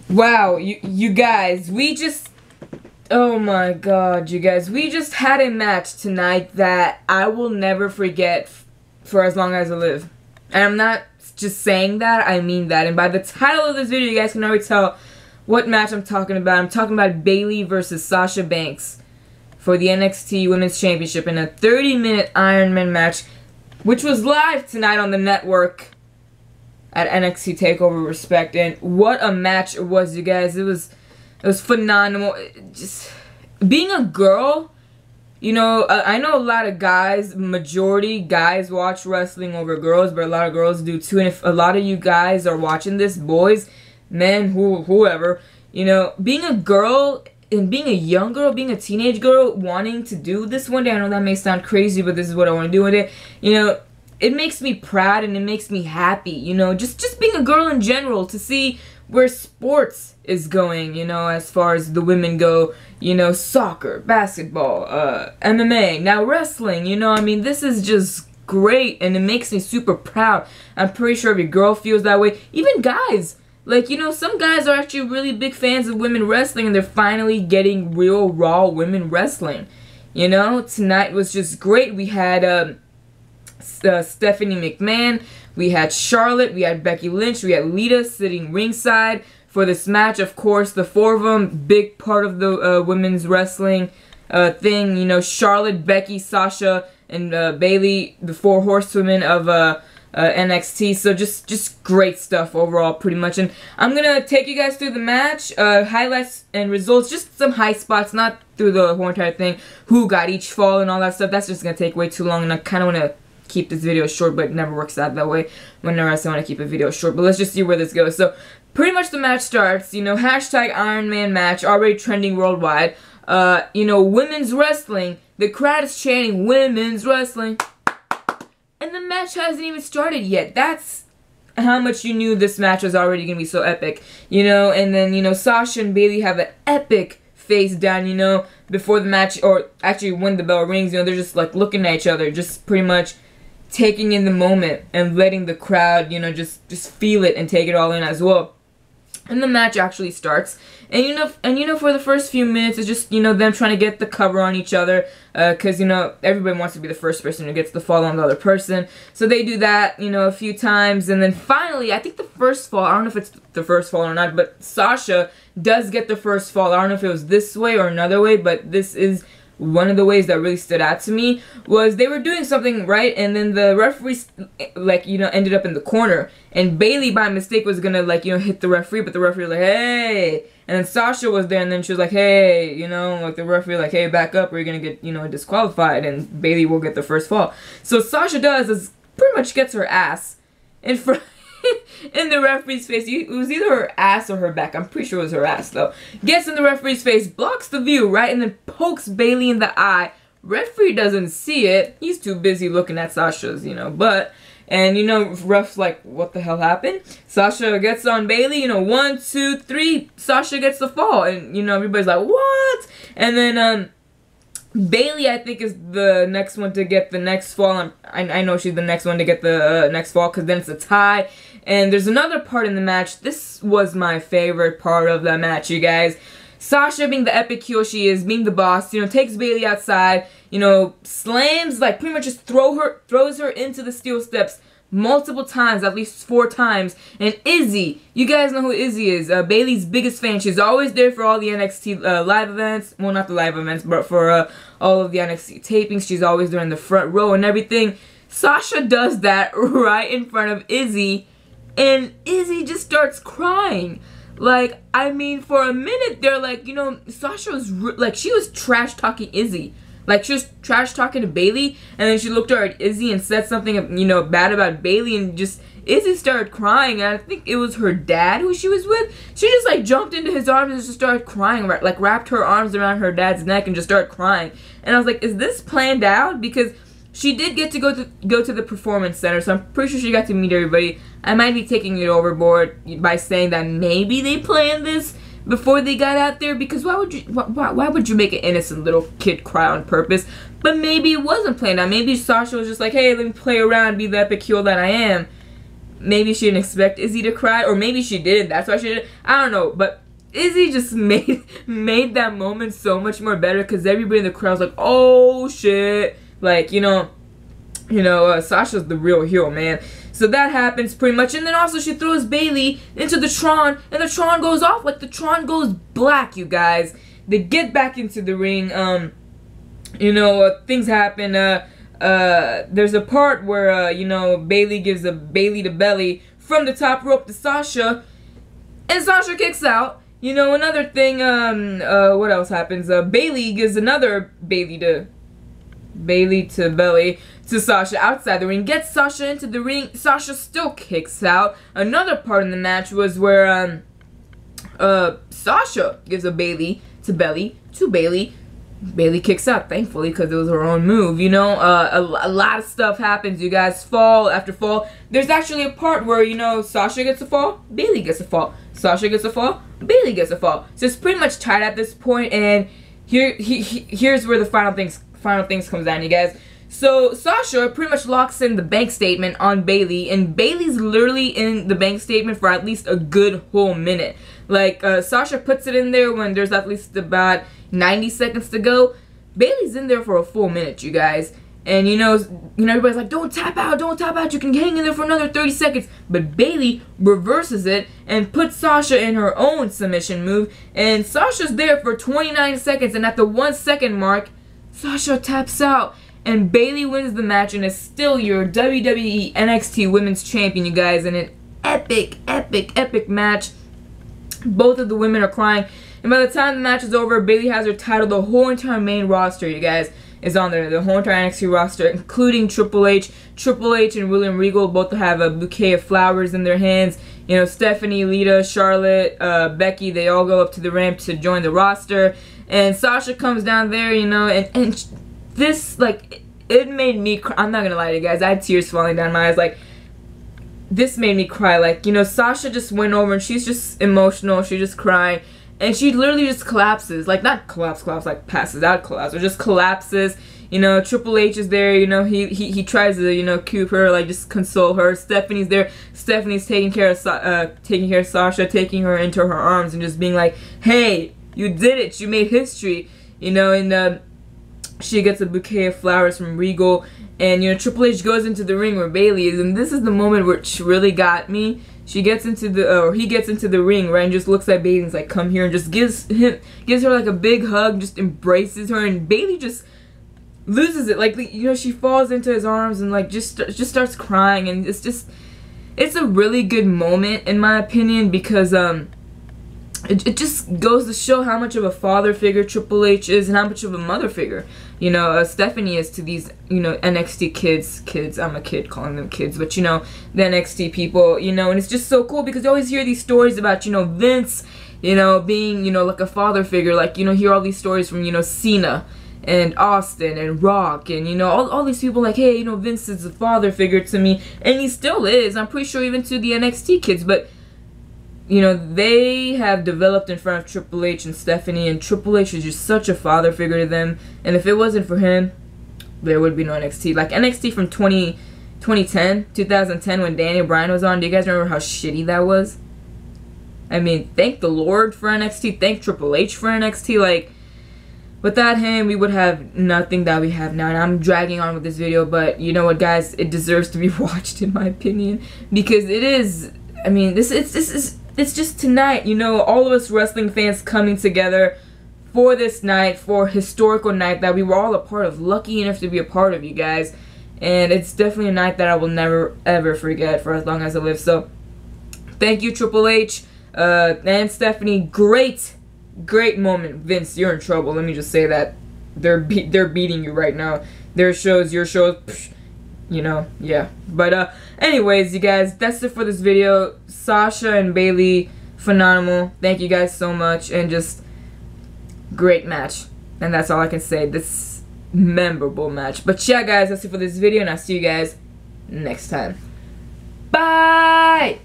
Wow, you guys, oh my god, you guys, we just had a match tonight that I will never forget for as long as I live. And I'm not just saying that, I mean that. And by the title of this video, you guys can already tell what match I'm talking about. I'm talking about Bayley versus Sasha Banks for the NXT Women's Championship in a 30-minute Iron Man match, which was live tonight on the network at NXT TakeOver Respect. And what a match it was, you guys. It was phenomenal. Just being a girl, you know, I know a lot of guys, majority guys watch wrestling over girls, but a lot of girls do too. And if a lot of you guys are watching this, boys, men, whoever, you know, being a girl and being a young girl, being a teenage girl, wanting to do this one day, I know that may sound crazy, but this is what I want to do with it, you know, it makes me proud and it makes me happy, you know, just being a girl in general, to see where sports is going, you know, as far as the women go, you know, soccer, basketball, MMA, now wrestling, you know, I mean, this is just great, and it makes me super proud. I'm pretty sure every girl feels that way, even guys. Like, you know, some guys are actually really big fans of women wrestling, and they're finally getting real, raw women wrestling. You know, tonight was just great. We had Stephanie McMahon, we had Charlotte, we had Becky Lynch, we had Lita sitting ringside for this match. Of course, the four of them, big part of the women's wrestling thing. You know, Charlotte, Becky, Sasha, and Bayley, the four horsewomen of NXT. So just great stuff overall, pretty much. And I'm gonna take you guys through the match, highlights and results, just some high spots, not through the whole entire thing, who got each fall and all that stuff. That's just gonna take way too long, and I kind of want to keep this video short, but it never works out that way whenever I want to keep a video short. But let's just see where this goes. So pretty much the match starts, you know, hashtag Iron Man match, already trending worldwide. You know, women's wrestling, the crowd is chanting women's wrestling, and the match hasn't even started yet. That's how much you knew this match was already going to be so epic, you know. And then, you know, Sasha and Bayley have an epic face down, you know, before the match, or actually when the bell rings, you know, they're just like looking at each other, just pretty much taking in the moment and letting the crowd, you know, just feel it and take it all in as well. And the match actually starts, and you know, for the first few minutes, it's just, you know, them trying to get the cover on each other, because, you know, everybody wants to be the first person who gets the fall on the other person. So they do that, you know, a few times, and then finally, I think the first fall, I don't know if it's the first fall or not, but Sasha does get the first fall. I don't know if it was this way or another way, but this is one of the ways that really stood out to me. Was they were doing something right, and then the referee, like, you know, ended up in the corner, and Bayley by mistake was gonna, like, you know, hit the referee, but the referee was like, hey, and then Sasha was there, and then she was like, hey, you know, like, the referee like, hey, back up or you're gonna get, you know, disqualified, and Bayley will get the first fall. So Sasha does is pretty much gets her ass in front in the referee's face. It was either her ass or her back. I'm pretty sure it was her ass, though. Gets in the referee's face, blocks the view, right, and then pokes Bayley in the eye. Referee doesn't see it. He's too busy looking at Sasha's, you know, butt. And, you know, ref's like, what the hell happened? Sasha gets on Bayley, you know, 1, 2, 3. Sasha gets the fall. And, you know, everybody's like, what? And then, Bayley, I think, is the next one to get the next fall. I know she's the next one to get the next fall, because then it's a tie. And there's another part in the match. This was my favorite part of the match, you guys. Sasha, being the epic heel she is, being the boss, you know, takes Bayley outside, you know, slams, like, pretty much just throws her into the steel steps multiple times, at least 4 times. And Izzy, you guys know who Izzy is, Bayley's biggest fan. She's always there for all the NXT live events. Well, not the live events, but for all of the NXT tapings. She's always there in the front row and everything. Sasha does that right in front of Izzy, and Izzy just starts crying. Like, I mean, for a minute there, like, you know, Sasha was, like, she was trash-talking Izzy. Like, she was trash-talking to Bayley, and then she looked at Izzy and said something, you know, bad about Bayley, and just, Izzy started crying, and I think it was her dad who she was with. She just, like, jumped into his arms and just started crying, like, wrapped her arms around her dad's neck and just started crying. And I was like, is this planned out? Because she did get to go to the Performance Center, so I'm pretty sure she got to meet everybody. I might be taking it overboard by saying that maybe they planned this before they got out there, because why would you make an innocent little kid cry on purpose? But maybe it wasn't planned out. Maybe Sasha was just like, hey, let me play around, be the epic heel that I am. maybe she didn't expect Izzy to cry, or maybe she did. That's why she did. I don't know, but Izzy just made that moment so much more better because everybody in the crowd's like, oh shit, like Sasha's the real hero, man. So that happens pretty much, and then also she throws Bayley into the Tron, and the Tron goes off, like the Tron goes black, you guys. They get back into the ring. Things happen. There's a part where Bayley gives a Bayley to belly from the top rope to Sasha, and Sasha kicks out. Another thing. What else happens? Bayley gives another Bayley to belly to Sasha outside the ring, gets Sasha into the ring. Sasha still kicks out. Another part in the match was where Sasha gives a Bayley to belly to Bayley. Bayley kicks out, thankfully, because it was her own move. A lot of stuff happens, you guys. Fall after fall. There's actually a part where Sasha gets a fall, Bayley gets a fall, Sasha gets a fall, Bayley gets a fall. So it's pretty much tied at this point, and here's where the final things comes down, you guys. So Sasha pretty much locks in the bank statement on Bayley, and Bayley's literally in the bank statement for at least a good whole minute. Like, Sasha puts it in there when there's at least about 90 seconds to go. Bayley's in there for a full minute, you guys. And everybody's like, don't tap out, you can hang in there for another 30 seconds. But Bayley reverses it and puts Sasha in her own submission move, and Sasha's there for 29 seconds, and at the 1 second mark, Sasha taps out, and Bayley wins the match and is still your WWE NXT Women's Champion, you guys, in an epic, epic, epic match. Both of the women are crying, and by the time the match is over, Bayley has her title. The whole entire main roster, you guys, is on there. The whole entire NXT roster, including Triple H. Triple H and William Regal both have a bouquet of flowers in their hands. Stephanie, Lita, Charlotte, Becky, they all go up to the ramp to join the roster. And Sasha comes down there, and this, like, it made me cry. I'm not gonna lie to you guys, I had tears falling down my eyes. Like, this made me cry. Like, Sasha just went over and she's just emotional, she's just crying, and she literally just collapses. Like, not collapse, like passes out collapse, or just collapses. Triple H is there, he tries to, cue her, like, just console her. Stephanie's there. Stephanie's taking care of Sasha, taking her into her arms and just being like, hey, you did it, you made history, and she gets a bouquet of flowers from Regal, and Triple H goes into the ring where Bayley is, and this is the moment which really got me. He gets into the ring, right, and just looks at Bayley and is like, come here, and just gives her like a big hug, just embraces her, and Bayley just loses it. Like, she falls into his arms and like just starts crying, and it's a really good moment in my opinion, because it just goes to show how much of a father figure Triple H is and how much of a mother figure, Stephanie is to these, NXT kids. I'm a kid calling them kids, but, the NXT people, and it's just so cool because you always hear these stories about, Vince, being, like a father figure. Like, hear all these stories from, Cena and Austin and Rock and, all these people like, hey, Vince is a father figure to me, and he still is. I'm pretty sure even to the NXT kids, but they have developed in front of Triple H and Stephanie, and Triple H is just such a father figure to them. And if it wasn't for him, there would be no NXT. Like, NXT from 2010, when Daniel Bryan was on, do you guys remember how shitty that was? I mean, thank the Lord for NXT, thank Triple H for NXT. Like, without him, we would have nothing that we have now. And I'm dragging on with this video, but you know what, guys? It deserves to be watched, in my opinion, because it is, I mean, it's just tonight, all of us wrestling fans coming together for this night, for a historical night that we were all a part of, lucky enough to be a part of, you guys. And it's definitely a night that I will never, ever forget for as long as I live. So, thank you, Triple H, and Stephanie. Great moment. Vince, you're in trouble. Let me just say that. They're beating you right now. Their shows, your shows, psh, yeah. But, anyways, you guys, that's it for this video. Sasha and Bayley, phenomenal. Thank you guys so much, and just great match. And that's all I can say. This memorable match. But yeah, guys, that's it for this video, and I'll see you guys next time. Bye!